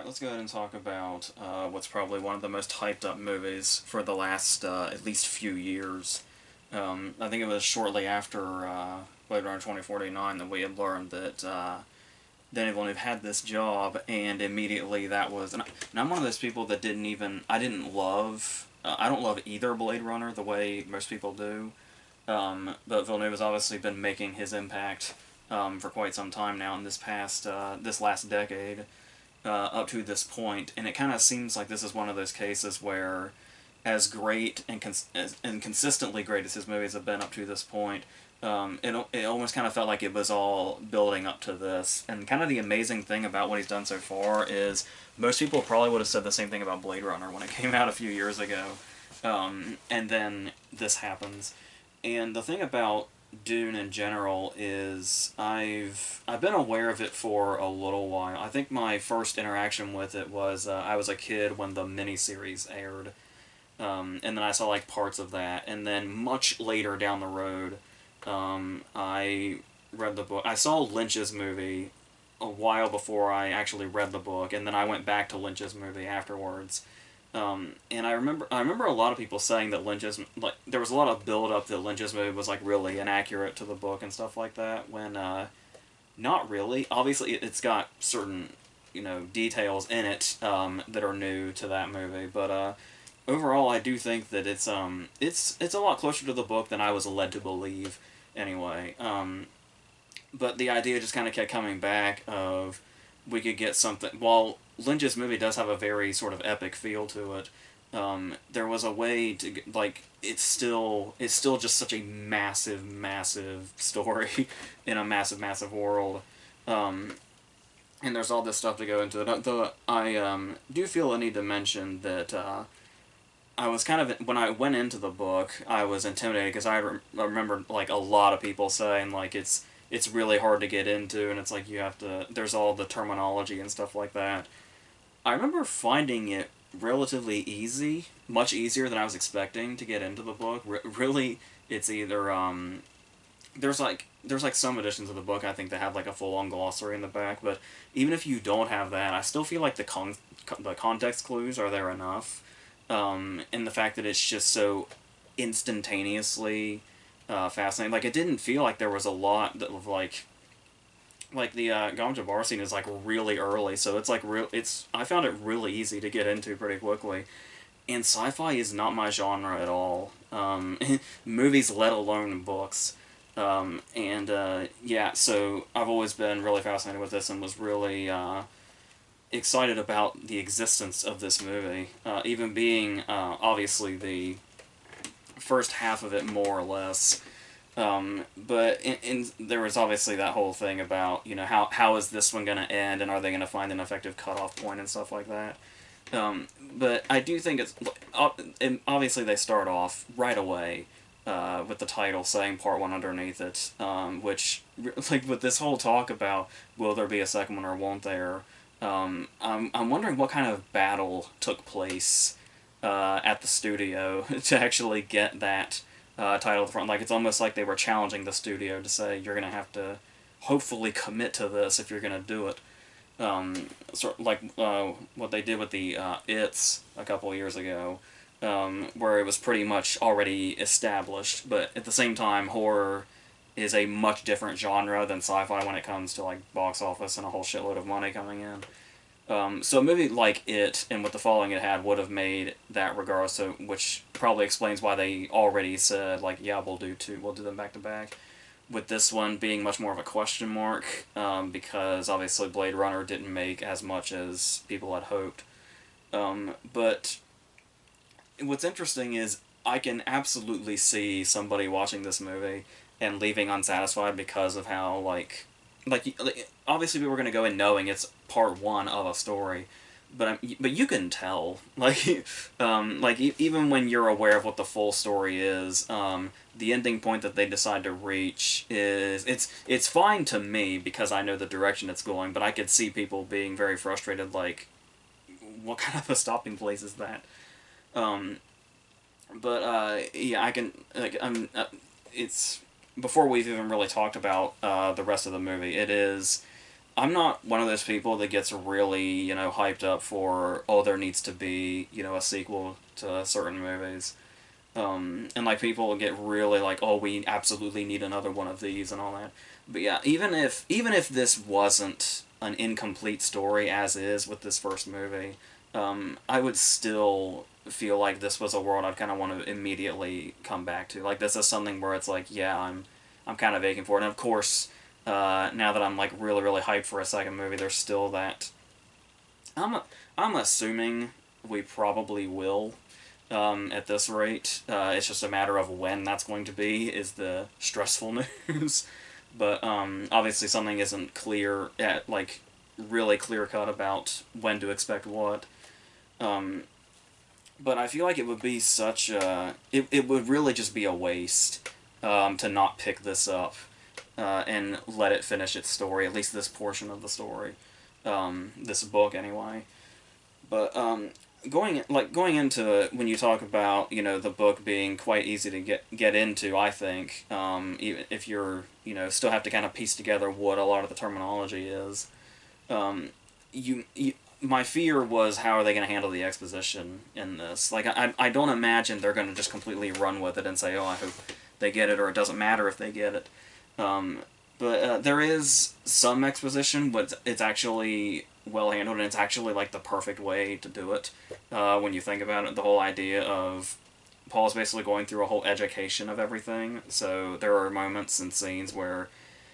let's go ahead and talk about what's probably one of the most hyped up movies for the last at least few years. I think it was shortly after Blade Runner 2049 that we had learned that Denis Villeneuve had this job, and immediately that was. And I'm one of those people that didn't even. I didn't love. I don't love either Blade Runner the way most people do. But Villeneuve has obviously been making his impact for quite some time now in this last decade up to this point, and it kind of seems like this is one of those cases where, as great and consistently great as his movies have been up to this point, it almost kind of felt like it was all building up to this. And kind of the amazing thing about what he's done so far is most people probably would have said the same thing about Blade Runner when it came out a few years ago, and then this happens. And the thing about Dune in general is I've been aware of it for a little while. I think my first interaction with it was I was a kid when the miniseries aired, and then I saw like parts of that, and then much later down the road, I read the book. I saw Lynch's movie a while before I actually read the book, and then I went back to Lynch's movie afterwards. And I remember a lot of people saying that Lynch's, like, there was a lot of build up that Lynch's movie was like really inaccurate to the book and stuff like that. When not really. Obviously, it's got certain details in it that are new to that movie, but overall, I do think that it's a lot closer to the book than I was led to believe. Anyway, but the idea just kind of kept coming back of we could get something. While Lynch's movie does have a very sort of epic feel to it, there was a way to get, like, it's still just such a massive, massive story in a massive, massive world. And there's all this stuff to go into it. Though I do feel a need to mention that I was kind of, when I went into the book, I was intimidated because I remember like a lot of people saying like it's really hard to get into, and it's like you have to, there's all the terminology and stuff like that. I remember finding it relatively easy, much easier than I was expecting to get into the book. Really, it's either there's like some editions of the book I think that have like a full on glossary in the back, but even if you don't have that, I still feel like the context clues are there enough, and the fact that it's just so instantaneously fascinating. Like, it didn't feel like there was a lot that of like the Gom Jabbar scene is like really early, so it's like I found it really easy to get into pretty quickly. And sci-fi is not my genre at all. Movies, let alone books. Yeah, so I've always been really fascinated with this and was really excited about the existence of this movie. Even being obviously the first half of it more or less. But there was obviously that whole thing about, how is this one going to end, and are they going to find an effective cutoff point and stuff like that. But I do think and obviously they start off right away with the title saying Part 1 underneath it, which, like, with this whole talk about will there be a second one or won't there, I'm wondering what kind of battle took place at the studio to actually get that title at the front. Like, it's almost like they were challenging the studio to say, you're going to have to hopefully commit to this if you're going to do it. Sort of like what they did with the It's a couple years ago, where it was pretty much already established, but at the same time, horror is a much different genre than sci-fi when it comes to like box office and a whole shitload of money coming in. So a movie like It, and with the following it had, would have made that regardless, so, which probably explains why they already said, like, yeah, we'll do them back to back. With this one being much more of a question mark, because obviously Blade Runner didn't make as much as people had hoped. But what's interesting is I can absolutely see somebody watching this movie and leaving unsatisfied because of how, obviously we were going to go in knowing it's part one of a story, but you can tell, even when you're aware of what the full story is, the ending point that they decide to reach is it's fine to me because I know the direction it's going, but I could see people being very frustrated, like, what kind of a stopping place is that? Yeah, I can, it's, before we've even really talked about the rest of the movie, it is, I'm not one of those people that gets really, hyped up for, oh, there needs to be, a sequel to certain movies. And like people get really like, oh, we absolutely need another one of these and all that. But yeah, even if this wasn't an incomplete story as is with this first movie, I would still feel like this was a world I'd kind of want to immediately come back to. Like this is something where it's like, yeah, I'm kind of aching for it. And of course, now that I'm like really really hyped for a second movie, there's still that. I'm I'm assuming we probably will at this rate. It's just a matter of when that's going to be, is the stressful news. But obviously, something isn't clear, like, really clear cut about when to expect what. Um, but I feel like it would be such a. It would really just be a waste to not pick this up and let it finish its story, at least this portion of the story. This book, anyway. But going into it, when you talk about the book being quite easy to get into, I think even if you're still have to kind of piece together what a lot of the terminology is. You My fear was, how are they going to handle the exposition in this? Like I don't imagine they're going to just completely run with it and say, oh, I hope they get it, or it doesn't matter if they get it. Um, but there is some exposition, but it's actually well handled, and it's actually like the perfect way to do it. When you think about it, the whole idea of Paul's basically going through a whole education of everything. So there are moments and scenes where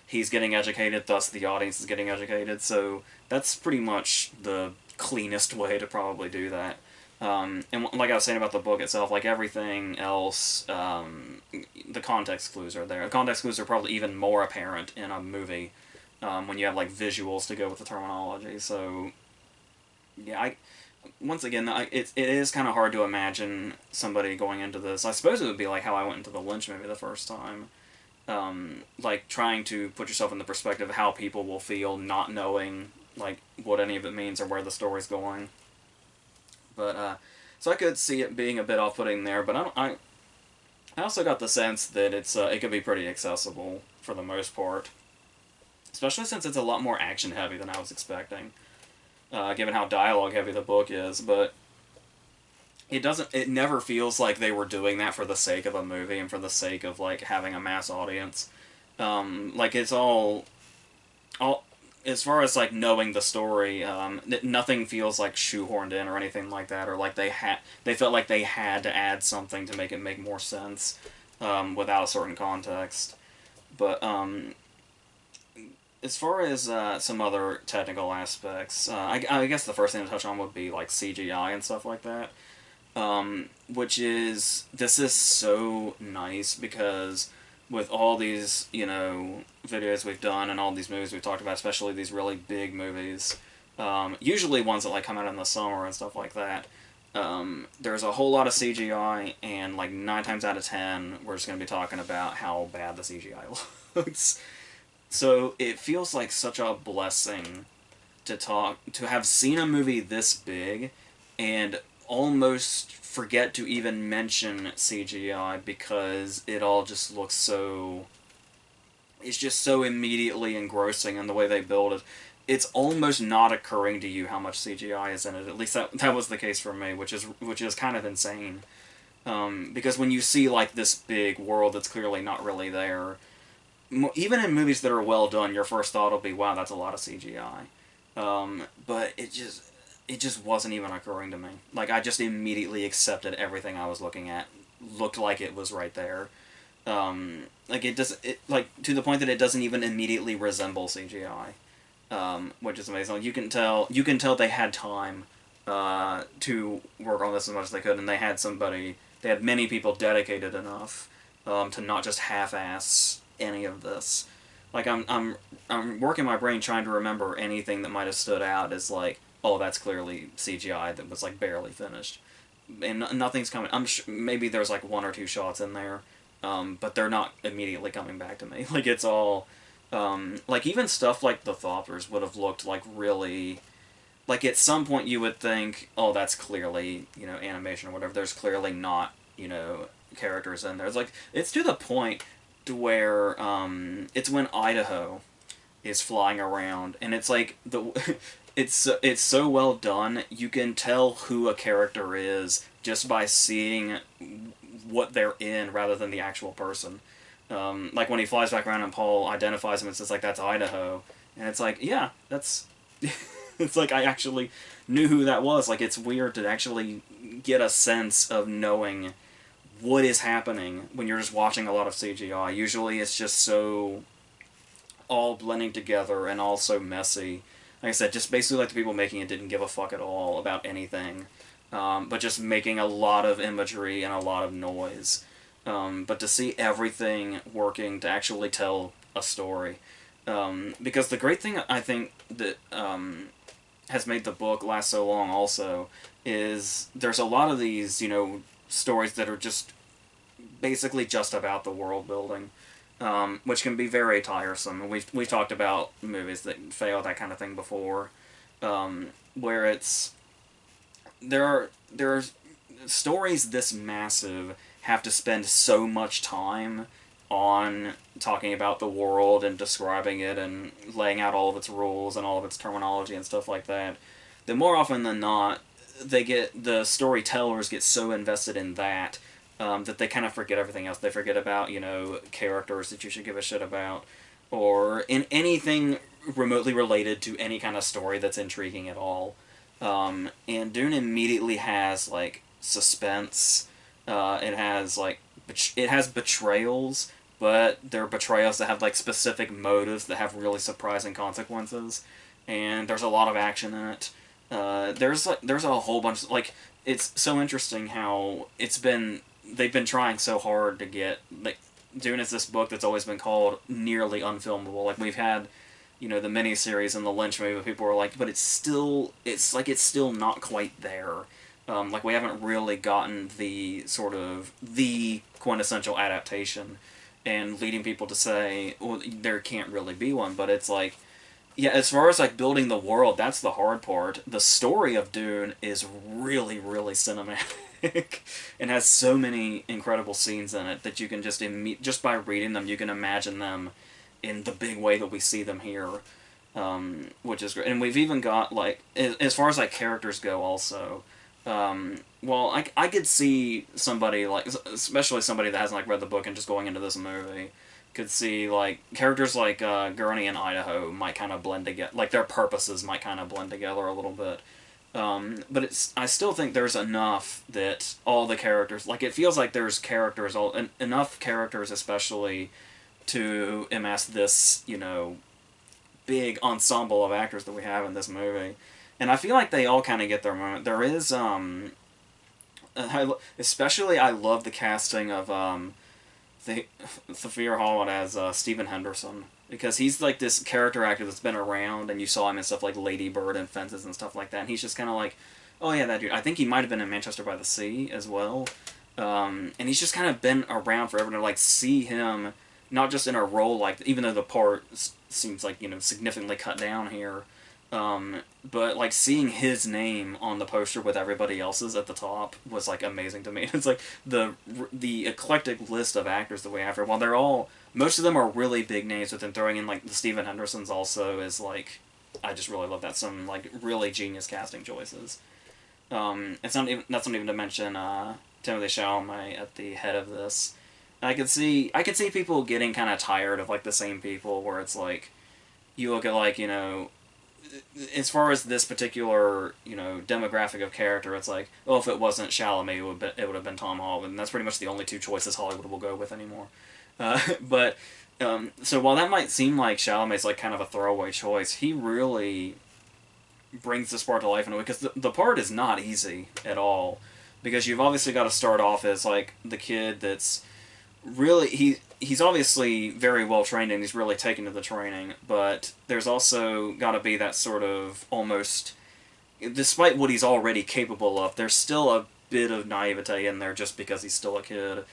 he's getting educated, thus the audience is getting educated. So that's pretty much the cleanest way to probably do that. And like I was saying about the book itself, like everything else, the context clues are there. The context clues are probably even more apparent in a movie when you have like visuals to go with the terminology. So yeah, once again, it is kind of hard to imagine somebody going into this. I suppose it would be like how I went into the Lynch movie the first time. Like trying to put yourself in the perspective of how people will feel not knowing like what any of it means or where the story's going. But so I could see it being a bit off-putting there, but I also got the sense that it could be pretty accessible for the most part, especially since it's a lot more action heavy than I was expecting, given how dialogue heavy the book is. But it never feels like they were doing that for the sake of a movie and for the sake of like having a mass audience. Like it's all as far as like knowing the story, nothing feels like shoehorned in or anything like that, or like they felt like they had to add something to make it make more sense without a certain context. But as far as some other technical aspects, I guess the first thing to touch on would be like CGI and stuff like that. Which is, this is so nice because with all these, videos we've done and all these movies we've talked about, especially these really big movies, usually ones that like come out in the summer and stuff like that, there's a whole lot of CGI, and like 9 times out of 10 we're just going to be talking about how bad the CGI looks. So it feels like such a blessing to have seen a movie this big and almost forget to even mention CGI because it all just looks so. It's just so immediately engrossing in the way they build it. It's almost not occurring to you how much CGI is in it. At least that was the case for me, which is kind of insane. Because when you see like this big world that's clearly not really there, even in movies that are well done, your first thought will be, "Wow, that's a lot of CGI." But it just wasn't even occurring to me. Like I just immediately accepted everything I was looking at looked like it was right there. Like like to the point that it doesn't even immediately resemble CGI, which is amazing. Like, you can tell they had time to work on this as much as they could, and they had many people dedicated enough to not just half-ass any of this. Like I'm working my brain trying to remember anything that might have stood out as like, oh, that's clearly CGI that was like barely finished, and nothing's coming. I'm sure maybe there's like 1 or 2 shots in there, but they're not immediately coming back to me. Like it's all, like even stuff like the Thoppers would have looked like really, like at some point you would think, oh, that's clearly animation or whatever. There's clearly not characters in there. It's like it's to the point to where it's when Idaho is flying around, and it's like it's so well done. You can tell who a character is just by seeing what they're in rather than the actual person. Like when he flies back around and Paul identifies him and says like that's Idaho, and it's like yeah that's it's like I actually knew who that was. Like it's weird to actually get a sense of knowing what is happening when you're just watching a lot of CGI. Usually it's just so all blending together and all so messy. Like I said, just basically like the people making it didn't give a fuck at all about anything, but just making a lot of imagery and a lot of noise. But to see everything working to actually tell a story. Because the great thing I think that has made the book last so long also is there's a lot of these, stories that are just basically just about the world building, which can be very tiresome. We've talked about movies that fail that kind of thing before, where there are stories this massive have to spend so much time on talking about the world and describing it and laying out all of its rules and all of its terminology and stuff like that. That more often than not, the storytellers get so invested in that that they kind of forget everything else. They forget about characters that you should give a shit about, or in anything remotely related to any kind of story that's intriguing at all. And Dune immediately has like suspense. It has it has betrayals, but they're betrayals that have like specific motives that have really surprising consequences. And there's a lot of action in it. There's a whole bunch it's so interesting how they've been trying so hard to get Dune is this book that's always been called nearly unfilmable. Like we've had the miniseries and the Lynch movie, people were like, but it's still not quite there. Like we haven't really gotten the sort of the quintessential adaptation, and leading people to say, well, there can't really be one. But it's like, yeah, as far as like building the world, that's the hard part. The story of Dune is really, really cinematic, and has so many incredible scenes in it that you can just by reading them, you can imagine them in the big way that we see them here, which is great. And we've even got like as far as like characters go, also. Well, I could see somebody like, especially somebody that hasn't like read the book and just going into this movie, could see like characters like Gurney and Idaho might kind of blend together. Like their purposes might kind of blend together a little bit. But I still think there's enough that all the characters, like it feels like there's characters, enough characters especially to amass this, big ensemble of actors that we have in this movie. And I feel like they all kind of get their moment. There is, especially I love the casting of Thafir Holland as Stephen Henderson, because he's like this character actor that's been around, and you saw him in stuff like Lady Bird and Fences and stuff like that. And he's just kind of like, oh yeah, that dude. I think he might have been in Manchester by the Sea as well. And he's just kind of been around forever. To like see him, not just in a role like, even though the part seems like significantly cut down here. But like seeing his name on the poster with everybody else's at the top was like amazing to me. It's like the eclectic list of actors that we have here. While they're all, most of them are really big names, but then throwing in like the Stephen Hendersons also is like, I just really love that. Some like really genius casting choices. It's not even, that's not even to mention Timothée Chalamet at the head of this. And I could see people getting kind of tired of like the same people, where it's like you look at like as far as this particular, demographic of character, it's like, oh, if it wasn't Chalamet, it would have been Tom Holland, and that's pretty much the only two choices Hollywood will go with anymore. But so while that might seem like Chalamet's like kind of a throwaway choice, he really brings this part to life in a way, because the part is not easy at all, because you've obviously got to start off as like the kid that's really he's obviously very well trained and he's really taken to the training, but there's also got to be that sort of almost, despite what he's already capable of, there's still a bit of naivete in there just because he's still a kid,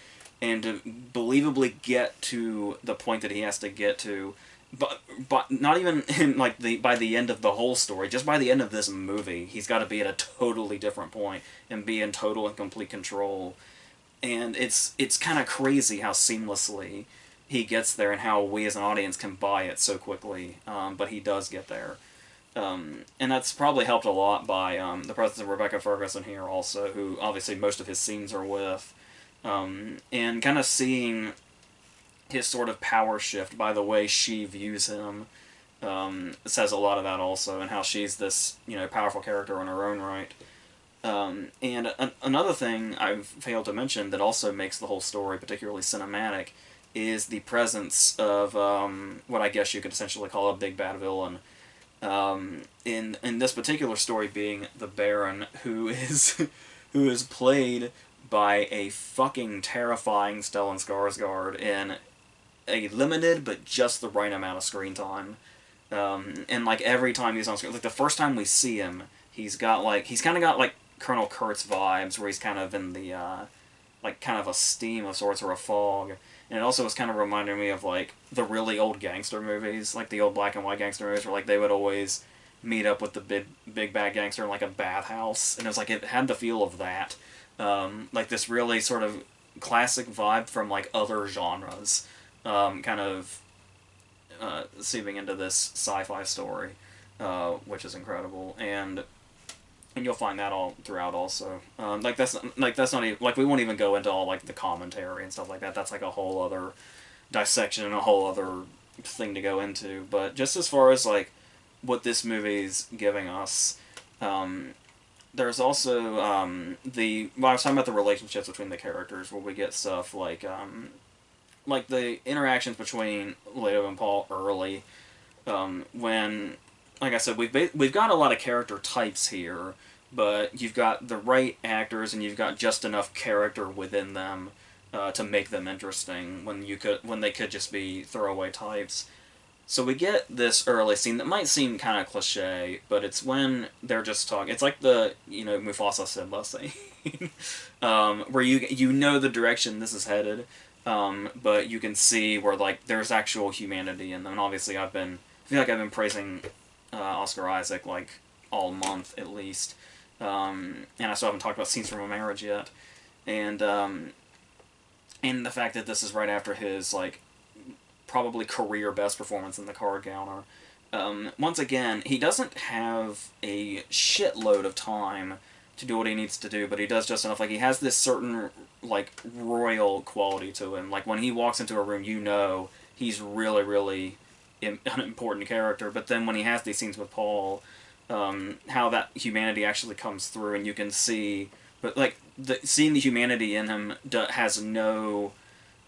and to believably get to the point that he has to get to, but not even in like by the end of the whole story, just by the end of this movie, he's got to be at a totally different point and be in total and complete control. And it's kind of crazy how seamlessly he gets there and how we as an audience can buy it so quickly. But he does get there. And that's probably helped a lot by the presence of Rebecca Ferguson here also, who obviously most of his scenes are with. And kind of seeing his sort of power shift by the way she views him says a lot of that also, and how she's this, powerful character in her own right. Another thing I've failed to mention that also makes the whole story particularly cinematic is the presence of what I guess you could essentially call a big bad villain. In this particular story being the Baron, who is who is played by a fucking terrifying Stellan Skarsgård in a limited but just the right amount of screen time. And like every time he's on screen, like the first time we see him, he's kind of got like Colonel Kurtz vibes, where he's kind of in the like kind of a steam of sorts or a fog. And it also was kind of reminding me of like the really old gangster movies, like the old black and white gangster movies, where like they would always meet up with the big bad gangster in like a bathhouse, and it was like it had the feel of that, like this really sort of classic vibe from like other genres, kind of seeping into this sci-fi story, which is incredible, and you'll find that all throughout also. That's not even like we won't even go into all like the commentary and stuff like that. That's like a whole other dissection and a whole other thing to go into. But just as far as like what this movie's giving us, there's also I was talking about the relationships between the characters, where we get stuff like the interactions between Leto and Paul early, when, like I said, we've got a lot of character types here, but you've got the right actors and you've got just enough character within them to make them interesting when they could just be throwaway types. So we get this early scene that might seem kind of cliche, but it's when they're just talking. It's like the Mufasa Simba scene, where you know the direction this is headed, but you can see where like there's actual humanity in them. And obviously, I feel like I've been praising Oscar Isaac like all month at least, and I still haven't talked about Scenes from a Marriage yet, and the fact that this is right after his like probably career best performance in The Card Counter. Once again, he doesn't have a shitload of time to do what he needs to do, but he does just enough. Like, he has this certain like royal quality to him. Like when he walks into a room, he's really, really an important character. But then when he has these scenes with Paul, how that humanity actually comes through, and you can see, but like seeing the humanity in him has no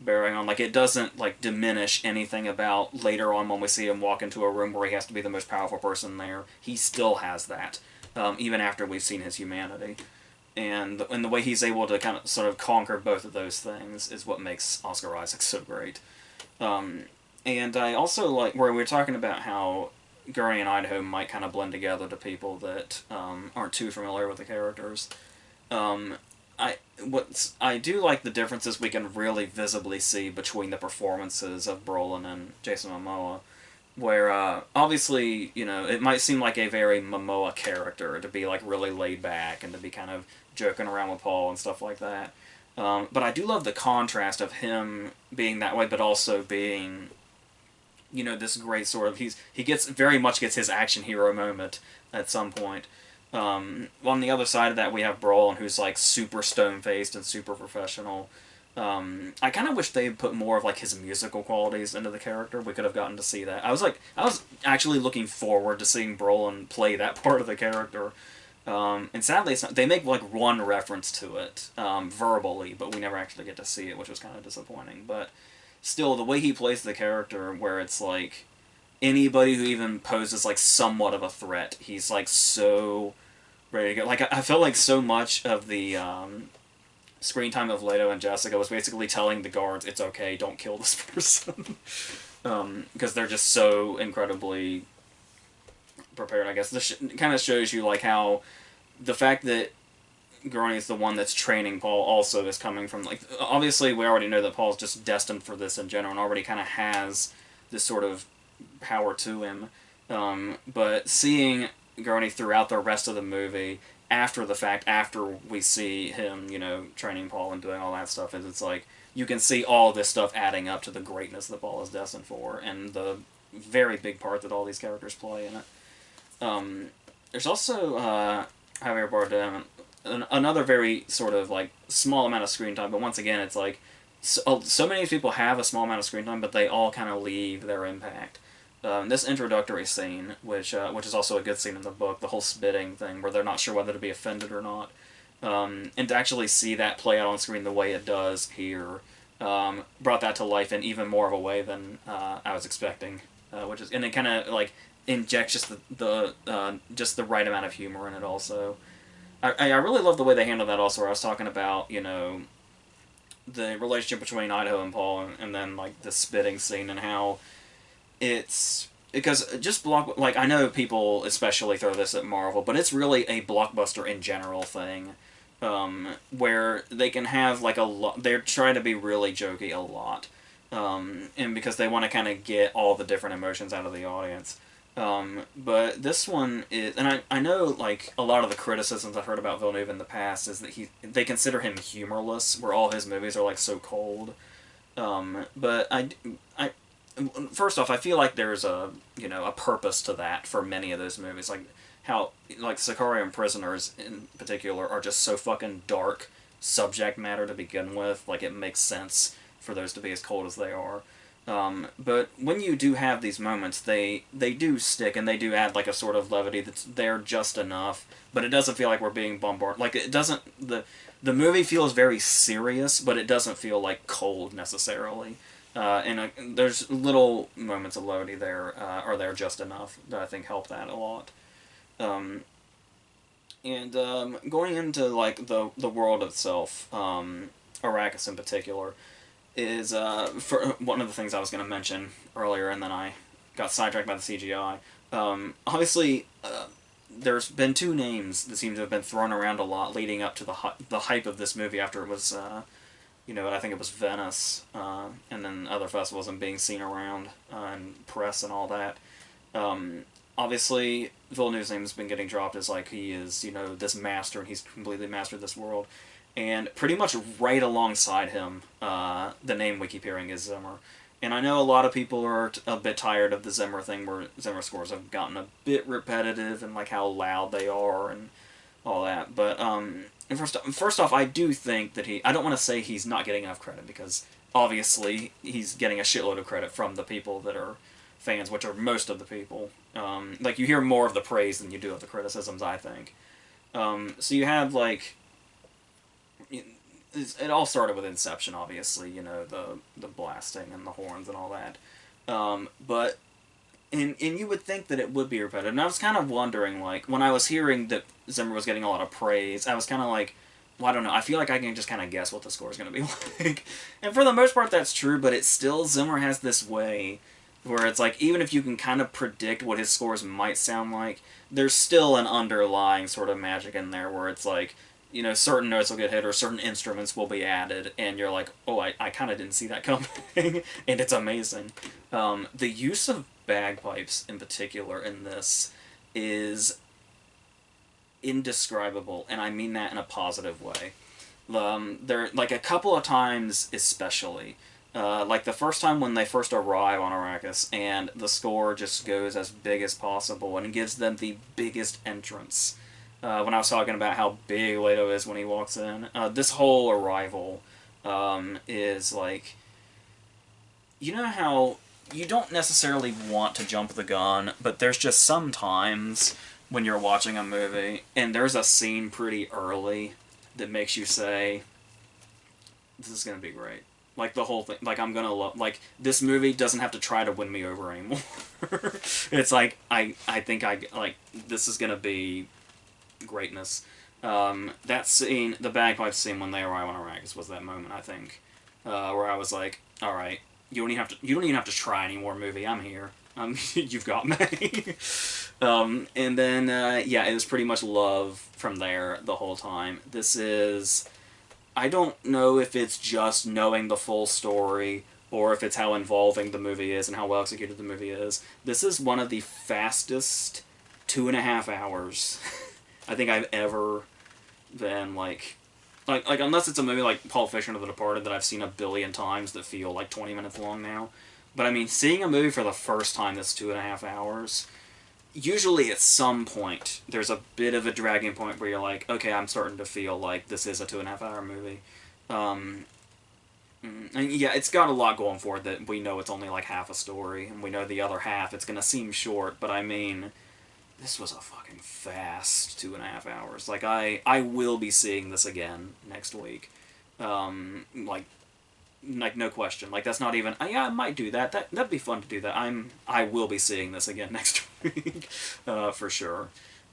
bearing on, like, it doesn't like diminish anything about later on when we see him walk into a room where he has to be the most powerful person there. He still has that, even after we've seen his humanity. And the way he's able to kind of sort of conquer both of those things is what makes Oscar Isaac so great. And I also like where we were talking about how Gurney and Idaho might kind of blend together to people that aren't too familiar with the characters. I do like the differences we can really visibly see between the performances of Brolin and Jason Momoa, where obviously, it might seem like a very Momoa character to be like really laid back and to be kind of joking around with Paul and stuff like that. But I do love the contrast of him being that way, but also being, this great sort of he very much gets his action hero moment at some point. On the other side of that, we have Brolin, who's like super stone-faced and super professional. I kind of wish they had put more of like his musical qualities into the character. We could have gotten to see that. I was actually looking forward to seeing Brolin play that part of the character. And sadly, they make like one reference to it verbally, but we never actually get to see it, which was kind of disappointing. But still, the way he plays the character, where it's like anybody who even poses like somewhat of a threat, he's like so ready to go. Like, I felt like so much of the screen time of Leto and Jessica was basically telling the guards, it's okay, don't kill this person. Because they're just so incredibly prepared, I guess. This kind of shows you like how the fact that Gurney is the one that's training Paul also is coming from, like, obviously we already know that Paul's just destined for this in general and already kind of has this sort of power to him. But seeing Gurney throughout the rest of the movie, after the fact, after we see him, training Paul and doing all that stuff, it's like you can see all this stuff adding up to the greatness that Paul is destined for, and the very big part that all these characters play in it. There's also Javier Bardem, another very sort of like small amount of screen time, but once again, it's like so many people have a small amount of screen time, but they all kind of leave their impact. This introductory scene, which is also a good scene in the book, the whole spitting thing, where they're not sure whether to be offended or not, and to actually see that play out on screen the way it does here, brought that to life in even more of a way than I was expecting. And it kind of like injects just the right amount of humor in it. Also, I really love the way they handle that. Also, where I was talking about the relationship between Idaho and Paul, and then like the spitting scene and how it's because just like I know people especially throw this at Marvel, but it's really a blockbuster in general thing, where they can have like a lot. They're trying to be really jokey a lot, and because they want to kind of get all the different emotions out of the audience. But this one is, and I know like a lot of the criticisms I've heard about Villeneuve in the past is that they consider him humorless, where all his movies are like so cold. But I first off, I feel like there's a purpose to that for many of those movies, like how like Sicario and Prisoners in particular are just so fucking dark subject matter to begin with. Like it makes sense for those to be as cold as they are. But when you do have these moments, they do stick and they do add like a sort of levity that's there just enough, but it doesn't feel like we're being bombarded. Like it doesn't the movie feels very serious, but it doesn't feel like cold necessarily. There's little moments of levity there are there just enough that I think help that a lot. Going into like the world itself, Arrakis in particular, is for one of the things I was going to mention earlier, and then I got sidetracked by the CGI. Obviously, there's been two names that seem to have been thrown around a lot leading up to the hype of this movie after it was, I think it was Venice, and then other festivals and being seen around and press and all that. Obviously, Villeneuve's name has been getting dropped as like he is, this master and he's completely mastered this world. And pretty much right alongside him, the name we keep hearing is Zimmer. And I know a lot of people are a bit tired of the Zimmer thing, where Zimmer scores have gotten a bit repetitive and like how loud they are and all that. But and first off, I do think that I don't want to say he's not getting enough credit, because obviously he's getting a shitload of credit from the people that are fans, which are most of the people. Like you hear more of the praise than you do of the criticisms, I think. So you have like. It all started with Inception, obviously, the blasting and the horns and all that. But you would think that it would be repetitive. And I was kind of wondering, like, when I was hearing that Zimmer was getting a lot of praise, I was kind of like, well, I don't know. I feel like I can just kind of guess what the score is going to be like. And for the most part, that's true, but it's still, Zimmer has this way where it's like, even if you can kind of predict what his scores might sound like, there's still an underlying sort of magic in there where it's like, certain notes will get hit or certain instruments will be added, and you're like, oh, I kind of didn't see that coming, and it's amazing. The use of bagpipes, in particular, in this is indescribable, and I mean that in a positive way. There, like, a couple of times especially, like the first time when they first arrive on Arrakis, and the score just goes as big as possible, and gives them the biggest entrance. When I was talking about how big Leto is when he walks in. This whole arrival is like... how you don't necessarily want to jump the gun, but there's just some times when you're watching a movie, and there's a scene pretty early that makes you say, this is going to be great. Like, the whole thing, like, I'm going to love... Like, this movie doesn't have to try to win me over anymore. It's like, I think this is going to be... greatness. That scene, the bagpipe scene when they arrive on Arrakis, was that moment, I think, where I was like, all right, you don't even have to try anymore, movie. I'm here. You've got me. And then it was pretty much love from there the whole time. This is, I don't know if it's just knowing the full story or if it's how involving the movie is and how well executed the movie is. This is one of the fastest 2.5 hours I think I've ever been, like, like unless it's a movie like Pulp Fiction or The Departed that I've seen a billion times that feel like 20 minutes long now. But I mean, seeing a movie for the first time that's 2.5 hours, usually at some point there's a bit of a dragging point where you're like, okay, I'm starting to feel like this is a 2.5 hour movie. Um, and yeah, it's got a lot going for it that we know it's only like half a story, and we know the other half it's gonna seem short. But I mean, this was a fucking fast 2.5 hours. Like I will be seeing this again next week. Like no question. Like that's not even. Yeah, I might do that. That'd be fun to do that. I will be seeing this again next week, for sure.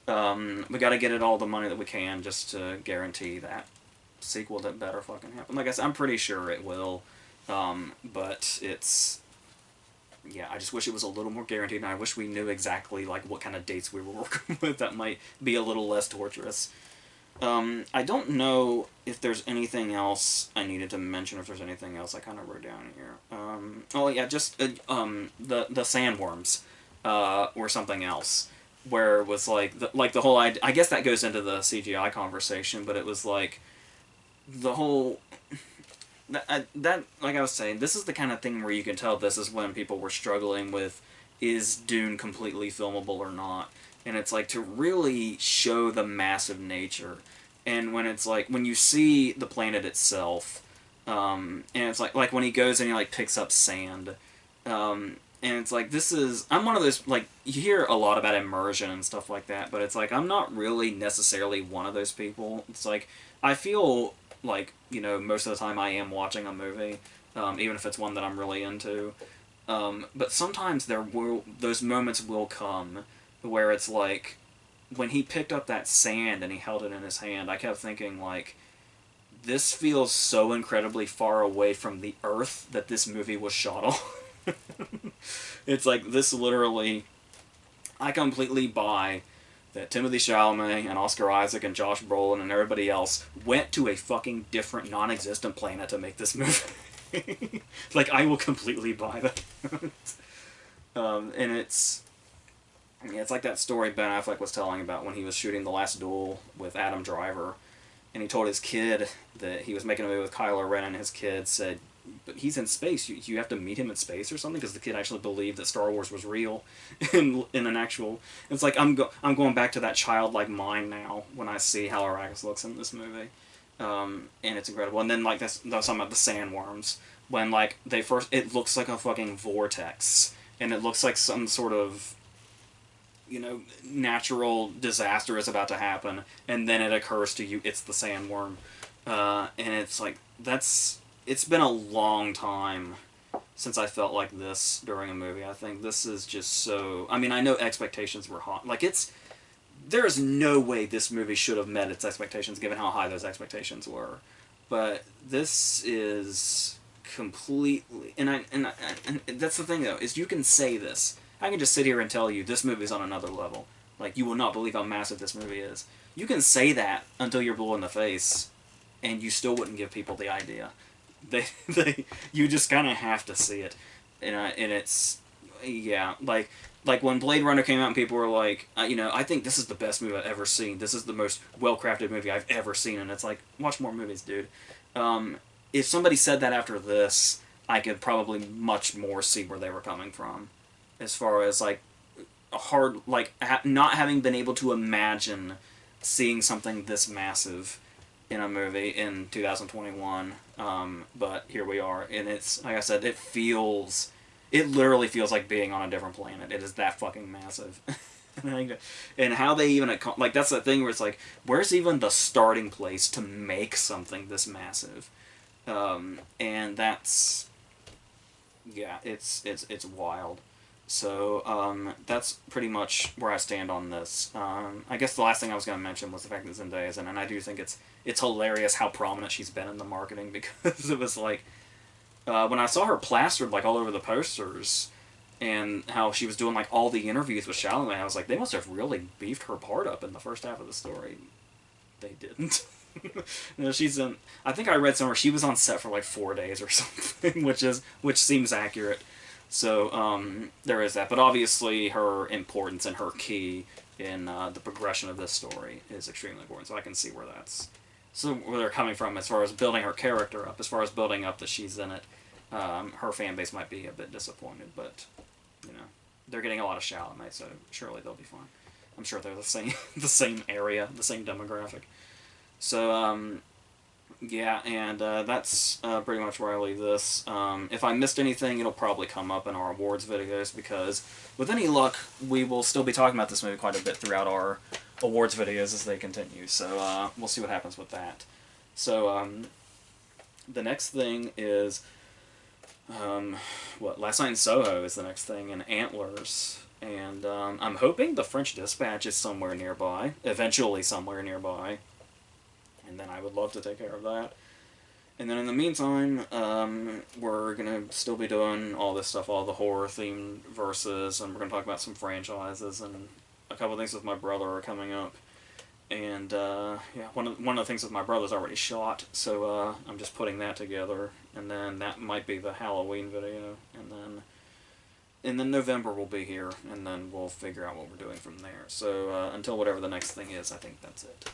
We got to get it all the money that we can just to guarantee that sequel that better fucking happen. Like I said, I'm pretty sure it will. But it's yeah. I just wish it was a little more guaranteed, and I wish we knew exactly like what kind of dates we were working with. That might be a little less torturous. I don't know if there's anything else I needed to mention, or if there's anything else I kind of wrote down here. Oh yeah, just the sandworms, or something else, where it was like the whole I guess that goes into the CGI conversation, but it was like the whole that like I was saying, this is the kind of thing where you can tell this is when people were struggling with, is Dune completely filmable or not? And it's like to really show the massive nature. And when it's like when you see the planet itself, and it's like when he goes and he like picks up sand, and it's like this is I'm one of those like you hear a lot about immersion and stuff like that, but it's like I'm not really necessarily one of those people. It's like I feel like most of the time I am watching a movie, even if it's one that I'm really into. But sometimes those moments will come where it's like when he picked up that sand and he held it in his hand, I kept thinking like this feels so incredibly far away from the earth that this movie was shot on. It's like this literally I completely buy that Timothy Chalamet and Oscar Isaac and Josh Brolin and everybody else went to a fucking different non-existent planet to make this movie. Like I will completely buy that. And it's like that story Ben Affleck was telling about when he was shooting The Last Duel with Adam Driver, and he told his kid that he was making a movie with Kylo Ren, and his kid said, "But he's in space. You have to meet him in space or something," because the kid actually believed that Star Wars was real, in an actual. It's like I'm going back to that childlike mind now when I see how Arrakis looks in this movie, and it's incredible. And then like that's talking about the sandworms when like it looks like a fucking vortex, and it looks like some sort of natural disaster is about to happen, and then it occurs to you it's the sandworm, and it's like it's been a long time since I felt like this during a movie. I think this is just so. I mean, I know expectations were hot. Like there is no way this movie should have met its expectations given how high those expectations were, but this is completely and that's the thing though is you can say this. I can just sit here and tell you this movie's on another level. Like, you will not believe how massive this movie is. You can say that until you're blue in the face, and you still wouldn't give people the idea. You just kind of have to see it. And it's, yeah, like when Blade Runner came out and people were like, I think this is the best movie I've ever seen. This is the most well-crafted movie I've ever seen. And it's like, watch more movies, dude. If somebody said that after this, I could probably much more see where they were coming from. As far as like not having been able to imagine seeing something this massive in a movie in 2021, but here we are, and it's like I said, it literally feels like being on a different planet. It is that fucking massive. And how they even like that's the thing where it's like, where's even the starting place to make something this massive? And that's it's wild. So that's pretty much where I stand on this. I guess the last thing I was going to mention was the fact that Zendaya is in, and I do think it's hilarious how prominent she's been in the marketing, because it was like when I saw her plastered like all over the posters, and how she was doing like all the interviews with Chalamet, I was like, they must have really beefed her part up in the first half of the story. They didn't. She's in. I think I read somewhere she was on set for like 4 days or something, which seems accurate. So there is that, but obviously her importance and her key in the progression of this story is extremely important. So I can see where that's So where they're coming from as far as building her character up, as far as building up that she's in it, her fan base might be a bit disappointed, but you know, they're getting a lot of Chalamet, so surely they'll be fine. I'm sure they're the same the same area, the same demographic. So yeah, and that's pretty much where I leave this. If I missed anything, it'll probably come up in our awards videos, because with any luck, we will still be talking about this movie quite a bit throughout our awards videos as they continue. So we'll see what happens with that. So the next thing is, Last Night in Soho is the next thing, and Antlers. And I'm hoping The French Dispatch is somewhere nearby, eventually somewhere nearby. And then I would love to take care of that. And then in the meantime, we're going to still be doing all this stuff, all the horror-themed verses, and we're going to talk about some franchises, and a couple of things with my brother are coming up. And, yeah, one of the things with my brother's already shot, so I'm just putting that together. And then that might be the Halloween video. And then November will be here, and then we'll figure out what we're doing from there. So until whatever the next thing is, I think that's it.